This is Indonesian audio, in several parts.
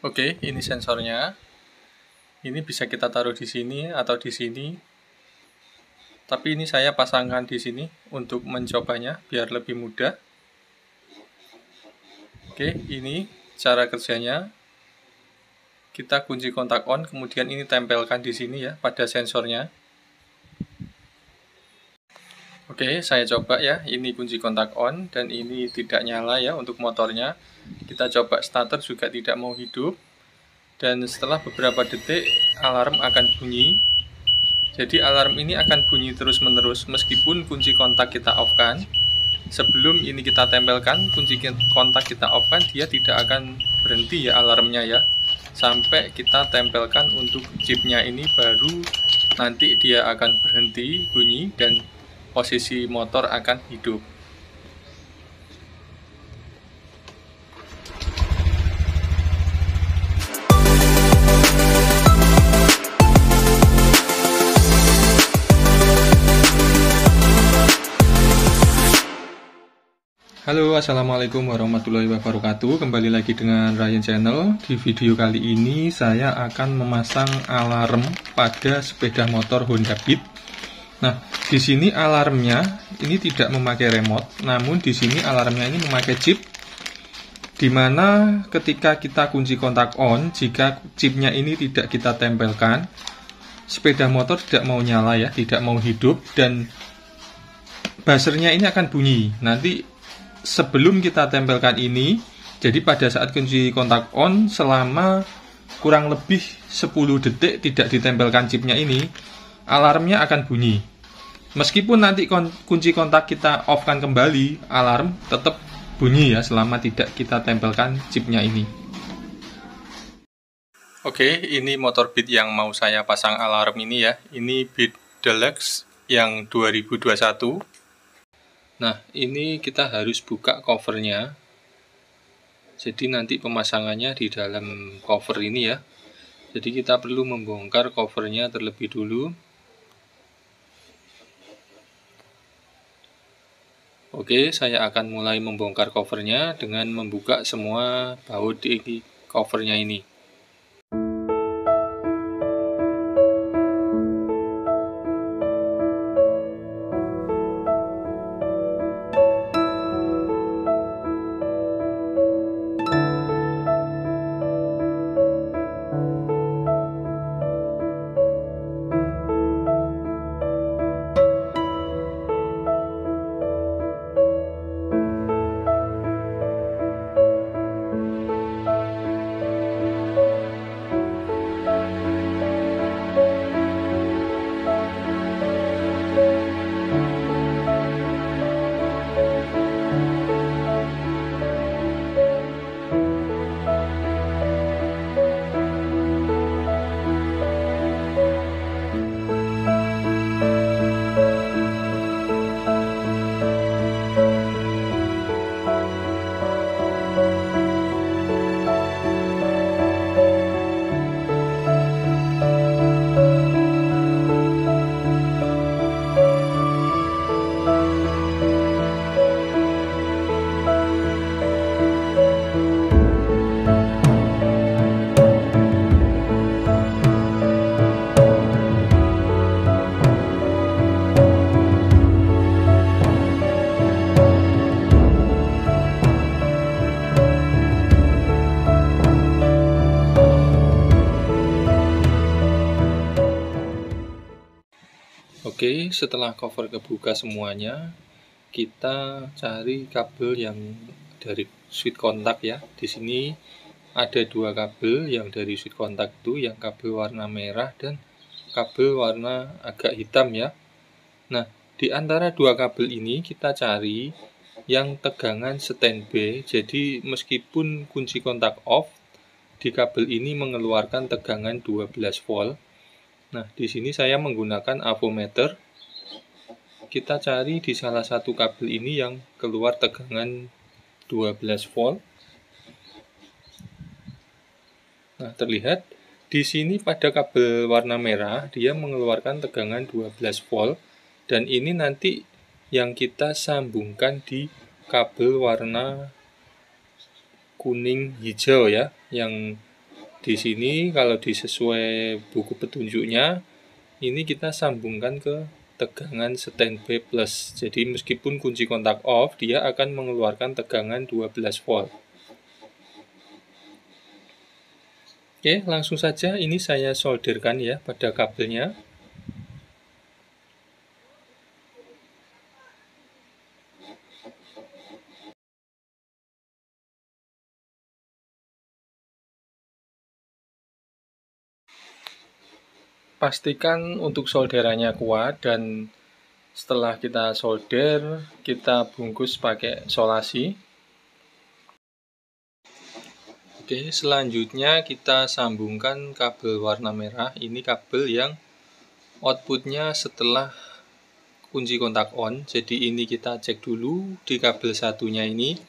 Oke, ini sensornya. Ini bisa kita taruh di sini atau di sini. Tapi ini saya pasangkan di sini untuk mencobanya biar lebih mudah. Oke, ini cara kerjanya. Kita kunci kontak on, kemudian ini tempelkan di sini ya pada sensornya. Oke, saya coba ya. Ini kunci kontak on dan ini tidak nyala ya untuk motornya. Kita coba starter juga tidak mau hidup. Dan setelah beberapa detik alarm akan bunyi. Jadi alarm ini akan bunyi terus-menerus meskipun kunci kontak kita off-kan. Sebelum ini kita tempelkan, kunci kontak kita off-kan, dia tidak akan berhenti ya alarmnya ya. Sampai kita tempelkan untuk chipnya ini, baru nanti dia akan berhenti bunyi dan posisi motor akan hidup. Halo, assalamualaikum warahmatullahi wabarakatuh. Kembali lagi dengan Ryan Channel. Di video kali ini saya akan memasang alarm pada sepeda motor Honda Beat. Nah, di sini alarmnya ini tidak memakai remote, namun di sini alarmnya ini memakai chip. Dimana ketika kita kunci kontak on, jika chipnya ini tidak kita tempelkan, sepeda motor tidak mau nyala ya, tidak mau hidup, dan buzzernya ini akan bunyi. Nanti sebelum kita tempelkan ini, jadi pada saat kunci kontak on selama kurang lebih 10 detik tidak ditempelkan chipnya ini, alarmnya akan bunyi. Meskipun nanti kunci kontak kita off-kan kembali, alarm tetap bunyi ya selama tidak kita tempelkan chipnya ini. Oke, ini motor Beat yang mau saya pasang alarm ini ya. Ini Beat Deluxe yang 2021. Nah, ini kita harus buka covernya. Jadi nanti pemasangannya di dalam cover ini ya. Jadi kita perlu membongkar covernya terlebih dulu. Oke, saya akan mulai membongkar covernya dengan membuka semua baut di covernya ini. Oke, setelah cover kebuka semuanya, kita cari kabel yang dari switch kontak ya. Di sini ada dua kabel yang dari switch kontak itu, yang kabel warna merah dan kabel warna agak hitam ya. Nah, di antara dua kabel ini kita cari yang tegangan standby. Jadi meskipun kunci kontak off, di kabel ini mengeluarkan tegangan 12 volt. Nah, di sini saya menggunakan avometer. Kita cari di salah satu kabel ini yang keluar tegangan 12 volt. Nah, terlihat di sini pada kabel warna merah dia mengeluarkan tegangan 12 volt, dan ini nanti yang kita sambungkan di kabel warna kuning hijau ya, yang Di sini kalau sesuai buku petunjuknya, ini kita sambungkan ke tegangan standby plus. Jadi meskipun kunci kontak off, dia akan mengeluarkan tegangan 12 volt. Oke, langsung saja ini saya solderkan ya pada kabelnya. Pastikan untuk solderannya kuat, dan setelah kita solder, kita bungkus pakai solasi. Oke, selanjutnya kita sambungkan kabel warna merah. Ini kabel yang outputnya setelah kunci kontak on. Jadi ini kita cek dulu di kabel satunya ini,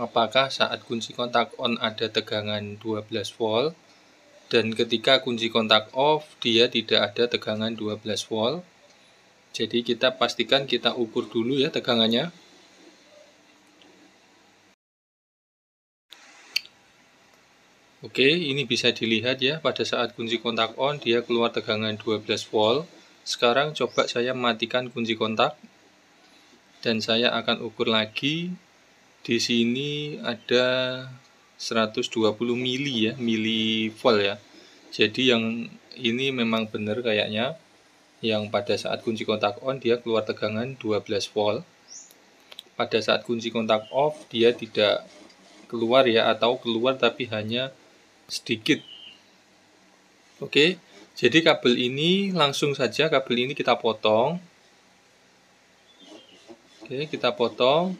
apakah saat kunci kontak on ada tegangan 12 volt, dan ketika kunci kontak off dia tidak ada tegangan 12 volt. Jadi kita pastikan kita ukur dulu ya tegangannya. Oke, ini bisa dilihat ya, pada saat kunci kontak on dia keluar tegangan 12 volt. Sekarang coba saya matikan kunci kontak dan saya akan ukur lagi. Di sini ada 120 mili ya, milivolt ya. Jadi yang ini memang benar kayaknya, yang pada saat kunci kontak on dia keluar tegangan 12 volt. Pada saat kunci kontak off dia tidak keluar ya, atau keluar tapi hanya sedikit. Oke, jadi kabel ini langsung saja kabel ini kita potong. Oke, kita potong.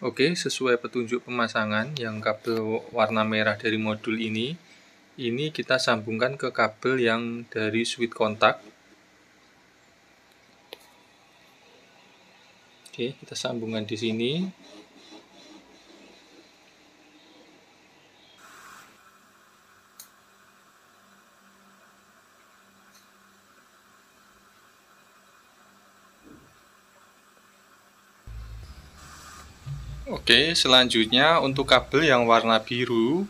Oke, sesuai petunjuk pemasangan yang kabel warna merah dari modul ini kita sambungkan ke kabel yang dari switch kontak. Oke, kita sambungkan di sini. Oke, selanjutnya untuk kabel yang warna biru,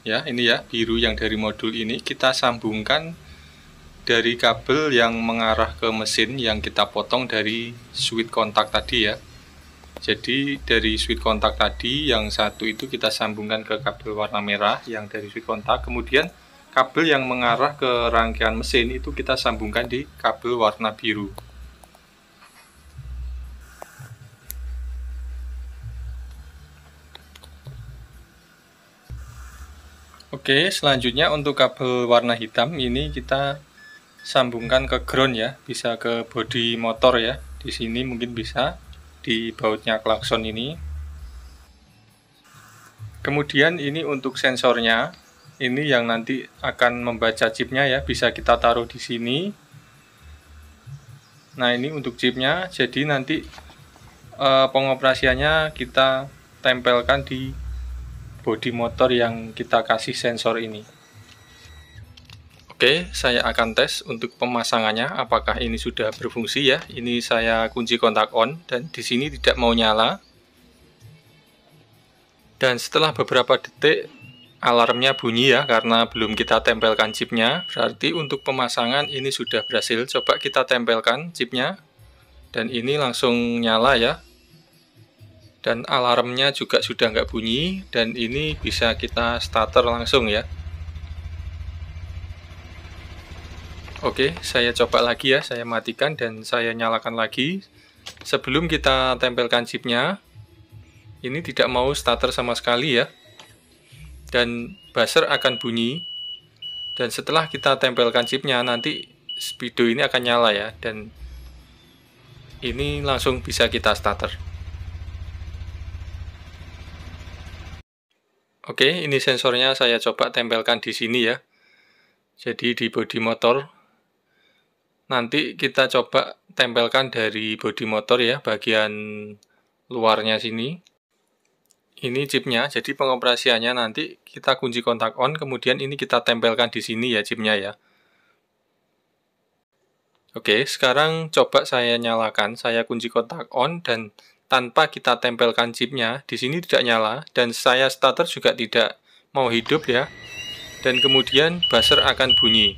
ya ini ya, biru yang dari modul ini kita sambungkan dari kabel yang mengarah ke mesin yang kita potong dari switch kontak tadi ya. Jadi dari switch kontak tadi yang satu itu kita sambungkan ke kabel warna merah yang dari switch kontak, kemudian kabel yang mengarah ke rangkaian mesin itu kita sambungkan di kabel warna biru. Oke, selanjutnya untuk kabel warna hitam ini kita sambungkan ke ground ya, bisa ke bodi motor ya. Di sini mungkin bisa di bautnya klakson ini. Kemudian ini untuk sensornya, ini yang nanti akan membaca chipnya ya, bisa kita taruh di sini. Nah, ini untuk chipnya, jadi nanti pengoperasiannya kita tempelkan di bodi motor yang kita kasih sensor ini. Oke, saya akan tes untuk pemasangannya apakah ini sudah berfungsi ya. Ini saya kunci kontak on dan di sini tidak mau nyala. Dan setelah beberapa detik alarmnya bunyi ya, karena belum kita tempelkan chipnya. Berarti untuk pemasangan ini sudah berhasil. Coba kita tempelkan chipnya. Dan ini langsung nyala ya. Dan alarmnya juga sudah nggak bunyi, dan ini bisa kita starter langsung ya. Oke, saya coba lagi ya, saya matikan dan saya nyalakan lagi. Sebelum kita tempelkan chipnya, ini tidak mau starter sama sekali ya. Dan buzzer akan bunyi. Dan setelah kita tempelkan chipnya, nanti speedo ini akan nyala ya. Dan ini langsung bisa kita starter. Oke, ini sensornya saya coba tempelkan di sini ya. Jadi di bodi motor. Nanti kita coba tempelkan dari bodi motor ya, bagian luarnya sini. Ini chipnya, jadi pengoperasiannya nanti kita kunci kontak on, kemudian ini kita tempelkan di sini ya chipnya ya. Oke, sekarang coba saya nyalakan, saya kunci kontak on dan tanpa kita tempelkan chipnya, di sini tidak nyala dan saya starter juga tidak mau hidup ya. Dan kemudian buzzer akan bunyi.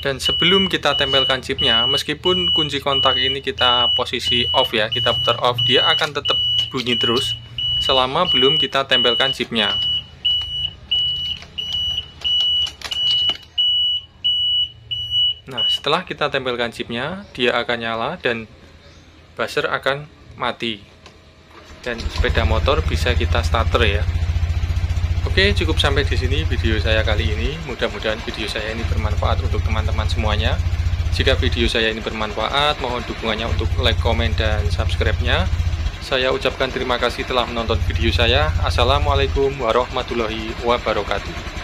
Dan sebelum kita tempelkan chipnya, meskipun kunci kontak ini kita posisi off ya, kita putar off, dia akan tetap bunyi terus selama belum kita tempelkan chipnya. Nah, setelah kita tempelkan chipnya, dia akan nyala dan buzzer akan mati. Dan sepeda motor bisa kita starter ya. Oke, cukup sampai di sini video saya kali ini. Mudah-mudahan video saya ini bermanfaat untuk teman-teman semuanya. Jika video saya ini bermanfaat, mohon dukungannya untuk like, komen, dan subscribe-nya. Saya ucapkan terima kasih telah menonton video saya. Assalamualaikum warahmatullahi wabarakatuh.